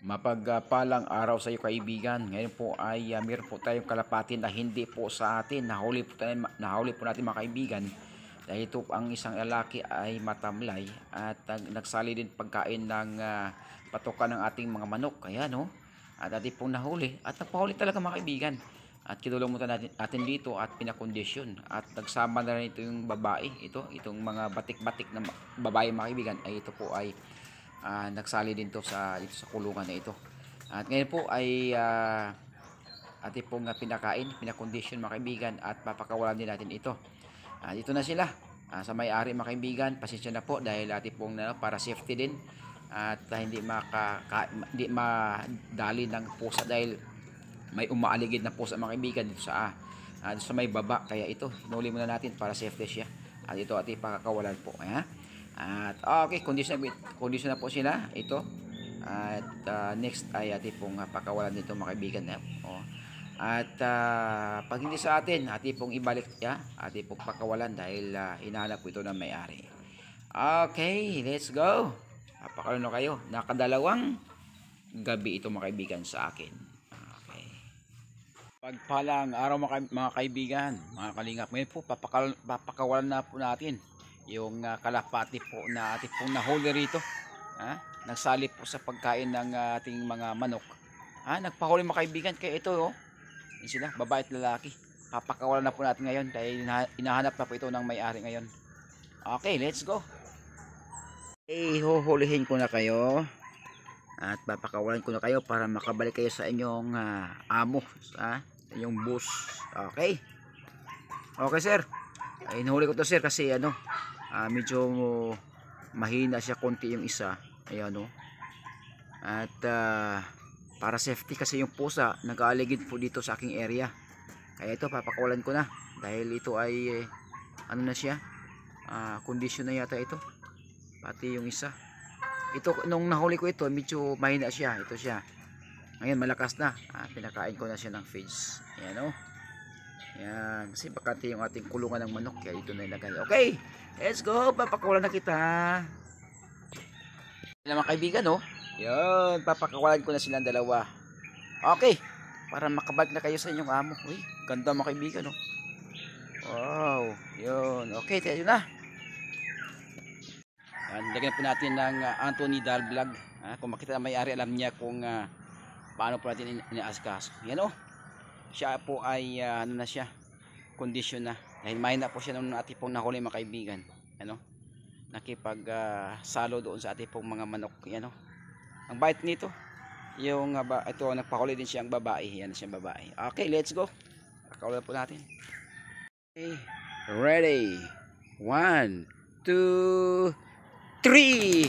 Mapagpalang araw sa iyo kaibigan. Ngayon po ay meron po tayong kalapati na hindi po sa atin. Nahuli po natin mga kaibigan. Dahil ito ang isang lalaki ay matamlay at nagsali din pagkain ng patokan ng ating mga manok. Ayan no. At ating pong nahuli. At nagpahuli talaga mga kaibigan. At kinulong mo natin dito at pinakondisyon. At nagsama na rin ito yung babae. Itong mga batik-batik na babae mga kaibigan. Ay ito po ay nagsali din to dito sa kulungan na ito. At ngayon po ay ating pong pinakondisyon mga kaibigan at papakawalan din natin ito. Dito na sila sa may-ari mga kaibigan. Pasensya na po dahil ating pong para safety din at hindi madali ng pusa dahil may umaaligid na pusa mga kaibigan dito sa may baba. Kaya ito, hinuli muna natin para safety siya. At ito ating pakakawalan po. At okay, condition na po sila ito. At next ay ating pong pakawalan nito mga kaibigan. At pag hindi sa atin, ating pong ibalik ating pong pakawalan dahil hinahanap po ito ng may-ari. Okay, let's go. Papakawalan na kayo. Nakadalawang gabi ito mga kaibigan sa akin. Okay. Pagpalang araw mga kaibigan, mga kalingap. Ngayon po papakawalan na po natin yung kalapati po na ating pong nahuli rito. Nagsali po sa pagkain ng ating mga manok. Nagpahuli mga kaibigan. Kaya ito yun sila, babae at lalaki. Papakawalan na po natin ngayon dahil hinahanap na po ito ng may-ari ngayon. Okay, let's go. Huhulihin ko na kayo at papakawalan ko na kayo para makabalik kayo sa inyong amo, sa inyong boss. Okay. Okay sir, hinuli ko to sir kasi medyo mahina siya konti yung isa. Ayan at para safety kasi yung pusa nag-aaligid po dito sa aking area. Kaya ito papakawalan ko na dahil ito ay na siya, condition na yata ito. Pati yung isa. Ito nung nahuli ko ito medyo mahina siya. Ito siya. Ngayon malakas na. Pinakain ko na siya ng feeds. Ayan Yan, kasi bakante yung ating kulungan ng manok kaya ito na ilagay. Okay, let's go. Papakawalan na kita. Yan mga kaibigan Yan, papakawalan ko na silang dalawa. Okay, para makabalik na kayo sa inyong amo. Uy, ganda mga kaibigan Wow, yun. Okay, tayo na. Yan, lagyan po natin ng Anthony Dahl Vlog. Kung makita na may-ari, alam niya kung paano po natin ina-askas. Yan siya po ay na siya, condition na dahil mahina po siya nung ating pong nahuli mga kaibigan. Nakipag salo doon sa ating pong mga manok. Ang bait nito yung ito nagpahuli din siyang babae. Yan siyang babae. Okay, let's go. Pakawala po natin. Okay, ready, 1, 2, 3.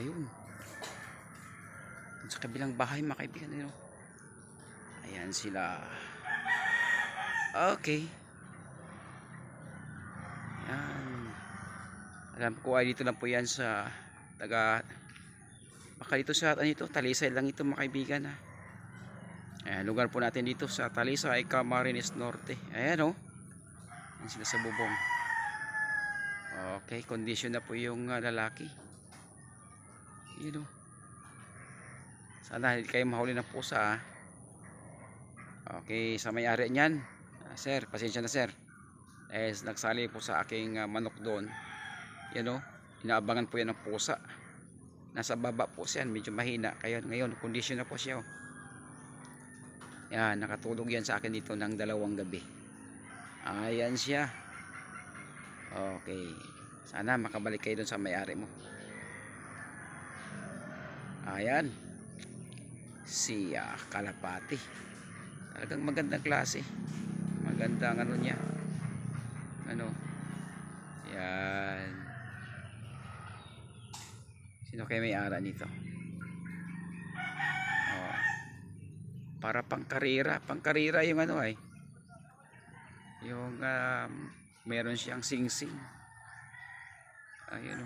Ayun sa kabilang bahay mga kaibigan. Ayan sila. Okay. Yan. Alam ko ay dito lang po yan sa baka dito sa Talisay lang ito mga kaibigan Ayan, lugar po natin dito sa Talisay, Camarines Norte. Ayan Ayan sila sa bubong. Okay, condition na po yung lalaki. Sana hindi kayo mahuli ng pusa Okay, sa may-ari niyan, sir, pasensya na sir. Nagsali po sa aking manok doon. Inaabangan po yan ng pusa. Nasa baba po siya, medyo mahina. Kaya ngayon, condition na po siya. Yan, nakatulog yan sa akin dito ng 2 gabi. Ayan siya. Okay, sana makabalik kayo doon sa may-ari mo. Ayan si kalapati, talagang magandang klase, magandang niya yan. Sino kayo may-ari nito? Para pangkarira yung yung meron siyang sing-sing. Ayun